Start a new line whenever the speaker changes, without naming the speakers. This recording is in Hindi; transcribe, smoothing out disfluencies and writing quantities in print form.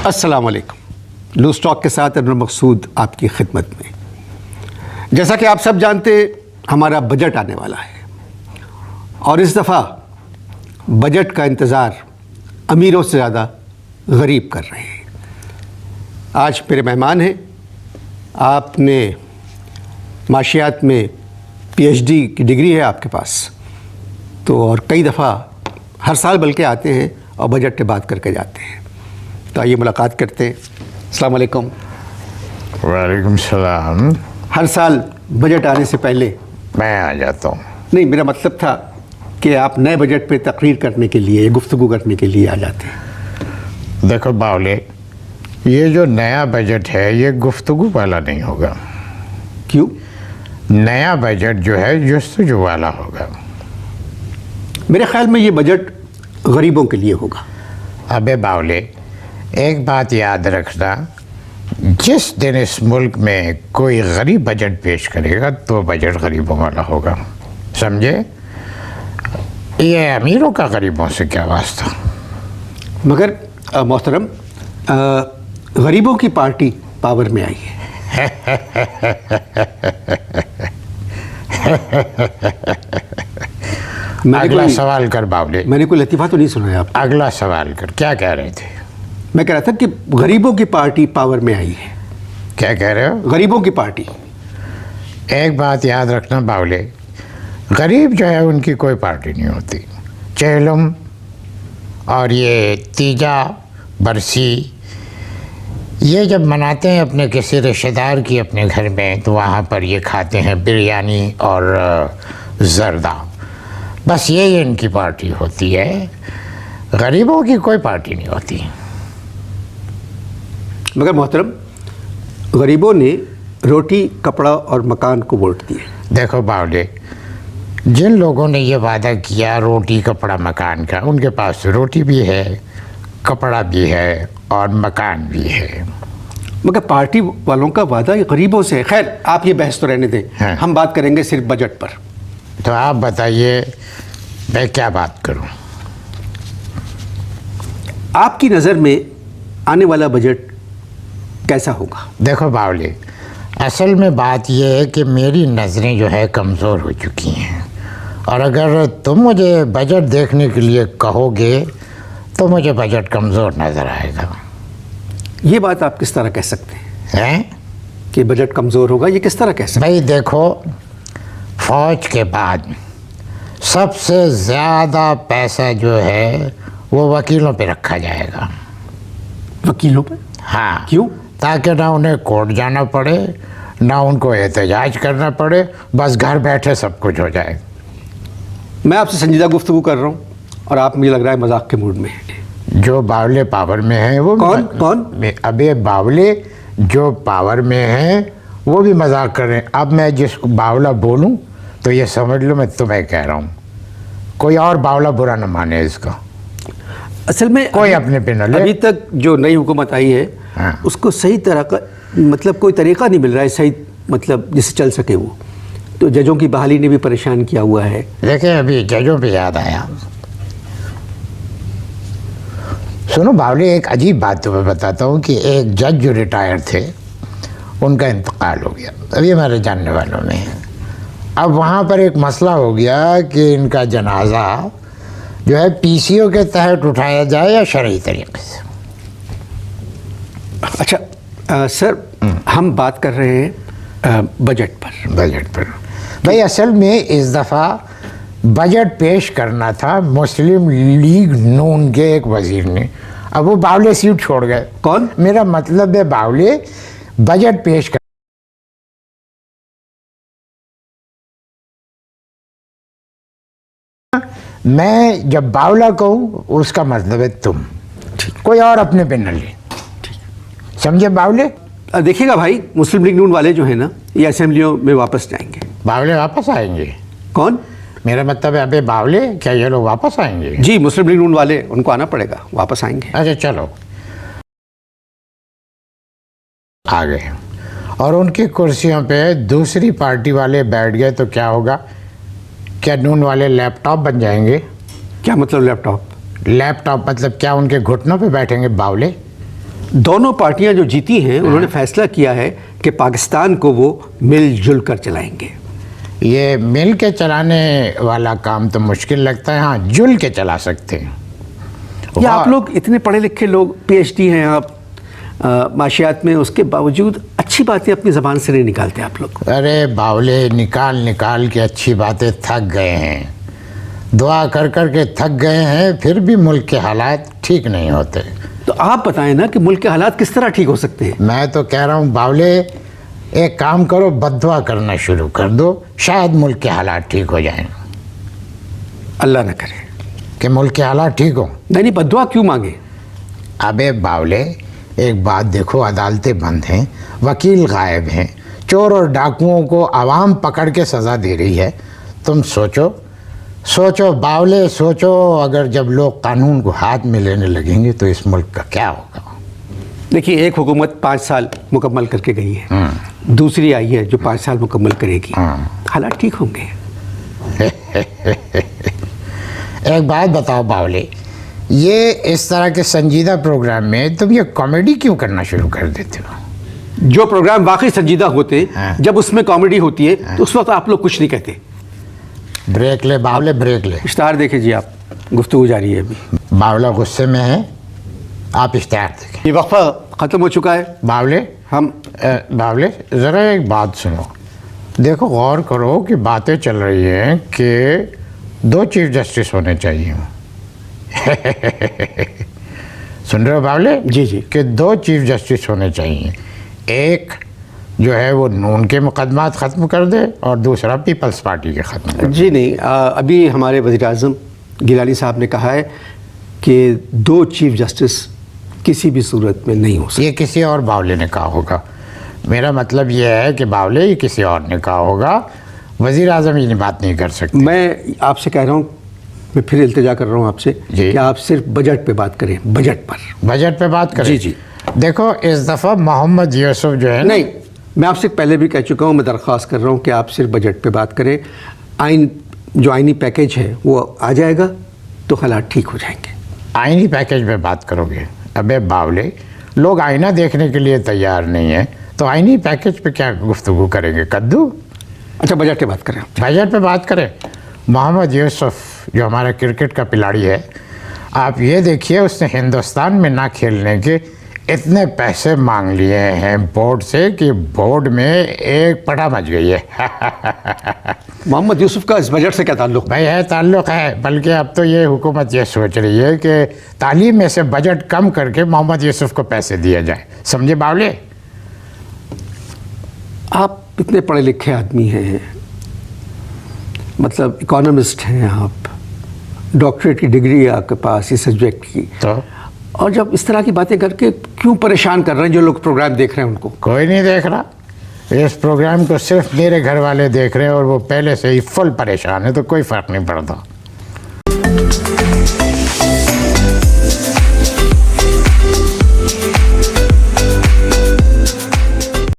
अस्सलाम वालेकुम। लूज टॉक के साथ अनवर मकसूद आपकी खिदमत में। जैसा कि आप सब जानते, हमारा बजट आने वाला है और इस दफ़ा बजट का इंतज़ार अमीरों से ज़्यादा गरीब कर रहे हैं। आज मेरे मेहमान हैं। आपने माशियात में पीएचडी की डिग्री है आपके पास, तो और कई दफ़ा हर साल बल्कि आते हैं और बजट पे बात करके जाते हैं। तो आइए मुलाकात करते हैं। अस्सलाम वालेकुम।
वालेकुम सलाम।
हर साल बजट आने से पहले
मैं आ जाता हूँ।
नहीं, मेरा मतलब था कि आप नए बजट पे तकरीर करने के लिए, गुफ्तगू करने के लिए आ जाते हैं।
देखो बावले, ये जो नया बजट है ये गुफ्तगू वाला नहीं होगा।
क्यों?
नया बजट जो है जुस्तजू वाला होगा।
मेरे ख्याल में ये बजट गरीबों के लिए होगा।
अबे बावले, एक बात याद रखना, जिस दिन इस मुल्क में कोई गरीब बजट पेश करेगा तो बजट गरीबों वाला होगा, समझे? ये अमीरों का गरीबों से क्या वास्ता।
मगर मोहतरम, गरीबों की पार्टी पावर में आई है।
अगला सवाल कर बावले।
मैंने कोई लतीफ़ा तो नहीं सुना है आप।
अगला सवाल कर। क्या कह रहे थे?
मैं कह रहा था कि गरीबों की पार्टी पावर में आई है।
क्या कह रहे हो?
गरीबों की पार्टी।
एक बात याद रखना बावले, गरीब जो है उनकी कोई पार्टी नहीं होती। चेहलम और ये तीजा बरसी ये जब मनाते हैं अपने किसी रिश्तेदार की अपने घर में, तो वहाँ पर ये खाते हैं बिरयानी और जर्दा। बस ये इनकी पार्टी होती है। गरीबों की कोई पार्टी नहीं होती।
मगर मोहतरम, गरीबों ने रोटी, कपड़ा और मकान को वोट दिए।
देखो बावले, जिन लोगों ने ये वादा किया रोटी, कपड़ा, मकान का, उनके पास रोटी भी है, कपड़ा भी है और मकान भी है।
मगर पार्टी वालों का वादा ये गरीबों से है। खैर, आप ये बहस तो रहने दें।
हाँ।
हम बात करेंगे सिर्फ बजट पर।
तो आप बताइए मैं क्या बात करूं?
आपकी नज़र में आने वाला बजट कैसा होगा?
देखो बावले, असल में बात यह है कि मेरी नज़रें जो है कमज़ोर हो चुकी हैं, और अगर तुम मुझे बजट देखने के लिए कहोगे तो मुझे बजट कमज़ोर नज़र आएगा।
ये बात आप किस तरह कह सकते हैं कि बजट कमज़ोर होगा? ये किस तरह कह सकते हैं?
भाई देखो, फौज के बाद सबसे ज़्यादा पैसा जो है वो वकीलों पे रखा जाएगा।
वकीलों पे?
हाँ।
क्यों?
ताकि ना उन्हें कोर्ट जाना पड़े, ना उनको एहतजाज करना पड़े, बस घर बैठे सब कुछ हो जाए।
मैं आपसे संजीदा गुफ्तगू कर रहा हूँ और आप, मुझे लग रहा है, मजाक के मूड में हैं।
जो बावले पावर में हैं वो
कौन?
अबे बावले, जो पावर में हैं वो भी मजाक कर रहे हैं। अब मैं जिसको बावला बोलूं तो ये समझ लो मैं तुम्हें कह रहा हूँ, कोई और बावला बुरा न माने इसका।
असल में
कोई अपने पे न ले।
अभी तक जो नई हुकूमत आई है,
हाँ।
उसको सही तरह का मतलब कोई तरीका नहीं मिल रहा है, सही मतलब जिससे चल सके वो। तो जजों की बहाली ने भी परेशान किया हुआ है।
देखिए, अभी जजों पे याद आया। सुनो बावले, एक अजीब बात तुम्हें बताता हूँ कि एक जज जो रिटायर थे, उनका इंतकाल हो गया अभी हमारे जानने वालों में। अब वहाँ पर एक मसला हो गया कि इनका जनाजा जो है पीसीओ के तहत उठाया जाए या शरई तरीके से।
अच्छा सर, हम बात कर रहे हैं बजट पर।
बजट पर भाई, असल में इस दफ़ा बजट पेश करना था मुस्लिम लीग नून के एक वजीर ने। अब वो बावले सीट छोड़ गए।
कौन?
मेरा मतलब है बावले बजट पेश कर। मैं जब बावला कहूँ उसका मतलब है तुम, कोई और अपने पे न ले, समझे बावले?
देखिएगा भाई, मुस्लिम लीग नून वाले जो है ना, ये असेंबलियों में वापस जाएंगे।
बावले वापस आएंगे?
कौन?
मेरा मतलब है अबे बावले, क्या ये लोग वापस आएंगे?
जी, मुस्लिम लीग नून वाले, उनको आना पड़ेगा, वापस आएंगे।
अच्छा चलो, आ गए और उनकी कुर्सियों पे दूसरी पार्टी वाले बैठ गए तो क्या होगा? क्या नून वाले लैपटॉप बन जाएंगे?
क्या मतलब लैपटॉप?
लैपटॉप मतलब क्या उनके घुटनों पे बैठेंगे बावले?
दोनों पार्टियां जो जीती हैं उन्होंने फैसला किया है कि पाकिस्तान को वो मिलजुल कर चलाएंगे।
ये मिल के चलाने वाला काम तो मुश्किल लगता है, हाँ जुल के चला सकते हैं।
या आप लोग इतने पढ़े लिखे लोग, पीएचडी हैं आप माशियात में, उसके बावजूद अच्छी बातें अपनी ज़बान से नहीं निकालते आप लोग।
अरे बावले, निकाल निकाल के अच्छी बातें थक गए हैं, दुआ कर कर के थक गए हैं, फिर भी मुल्क के हालात ठीक नहीं होते।
तो आप बताएं ना कि मुल्क के हालात किस तरह ठीक हो सकते हैं।
मैं तो कह रहा हूँ बावले, एक काम करो, बद्दुआ करना शुरू कर दो, शायद मुल्क के हालात ठीक हो जाएं।
अल्लाह न करे
कि मुल्क के हालात ठीक हो।
नहीं, बद्दुआ क्यों मांगे।
अबे बावले, एक बात देखो, अदालतें बंद हैं, वकील गायब हैं, चोर और डाकुओं को आवाम पकड़ के सज़ा दे रही है। तुम सोचो सोचो बावले, सोचो, अगर जब लोग कानून को हाथ में लेने लगेंगे तो इस मुल्क का क्या होगा।
देखिए, एक हुकूमत 5 साल मुकम्मल करके गई है, दूसरी आई है जो 5 साल मुकम्मल करेगी, हालात ठीक होंगे।
एक बात बताओ बावले, ये इस तरह के संजीदा प्रोग्राम में तुम ये कॉमेडी क्यों करना शुरू कर देते हो।
जो प्रोग्राम वाकई संजीदा होते
हाँ।
जब उसमें कॉमेडी होती है तो उस वक्त आप लोग कुछ नहीं कहते।
ब्रेक ले बावले, ब्रेक ले।
इश्तार देखे जी, आप गुफ्तगू जारी है अभी।
बावला गुस्से में है, आप इश्तार देखें।
ये वक्फा ख़त्म हो चुका है।
बावले,
हम
बावले ज़रा एक बात सुनो, देखो गौर करो कि बातें चल रही हैं कि 2 चीफ जस्टिस होने चाहिए। सुन रहे हो बावले?
जी जी।
कि 2 चीफ जस्टिस होने चाहिए, एक जो है वो नून के मुकदमात ख़त्म कर दे और दूसरा पीपल्स पार्टी के ख़त्म कर दे।
जी नहीं, अभी हमारे वज़ीर-ए-आज़म गिलानी साहब ने कहा है कि 2 चीफ जस्टिस किसी भी सूरत में नहीं हो सकते।
ये किसी और बावले ने कहा होगा, मेरा मतलब ये है कि बावले ये किसी और ने कहा होगा, वज़ीर आज़म ये बात नहीं कर सकते।
मैं आपसे कह रहा हूँ, मैं फिर इल्तिजा कर रहा हूँ आपसे कि आप सिर्फ बजट पे बात करें, बजट पे बात करें।
जी जी। देखो इस दफ़ा मोहम्मद यूसुफ जो है
नहीं, मैं आपसे पहले भी कह चुका हूँ, मैं दरख्वास्त कर रहा हूँ कि आप सिर्फ बजट पे बात करें। जो आइनी पैकेज है वो आ जाएगा तो हालात ठीक हो जाएंगे।
आइनी पैकेज पे बात करोगे? अबे बावले, लोग आईना देखने के लिए तैयार नहीं है तो आइनी पैकेज पे क्या गुफ्तगू करेंगे कद्दू।
अच्छा, बजट पे बात करें।
बजट पे बात करें। मोहम्मद यूसुफ जो हमारा क्रिकेट का खिलाड़ी है, आप ये देखिए उसने हिंदुस्तान में ना खेलने के इतने पैसे मांग लिए हैं बोर्ड से कि बोर्ड में एक पटा मच गई है।
मोहम्मद यूसुफ का इस बजट से क्या ताल्लुक?
भाई है, ताल्लुक़ है, बल्कि अब तो ये हुकूमत ये सोच रही है कि तालीम में से बजट कम करके मोहम्मद यूसुफ को पैसे दिए जाए। समझे बावले?
आप इतने पढ़े लिखे आदमी हैं, मतलब इकोनॉमिस्ट हैं आप, डॉक्टरेट की डिग्री है आपके पास इस सब्जेक्ट की,
तो
और जब इस तरह की बातें करके क्यों परेशान कर रहे हैं जो लोग प्रोग्राम देख रहे हैं उनको?
कोई नहीं देख रहा, इस प्रोग्राम को सिर्फ मेरे घर वाले देख रहे हैं और वो पहले से ही फुल परेशान है, तो कोई फ़र्क नहीं पड़ता।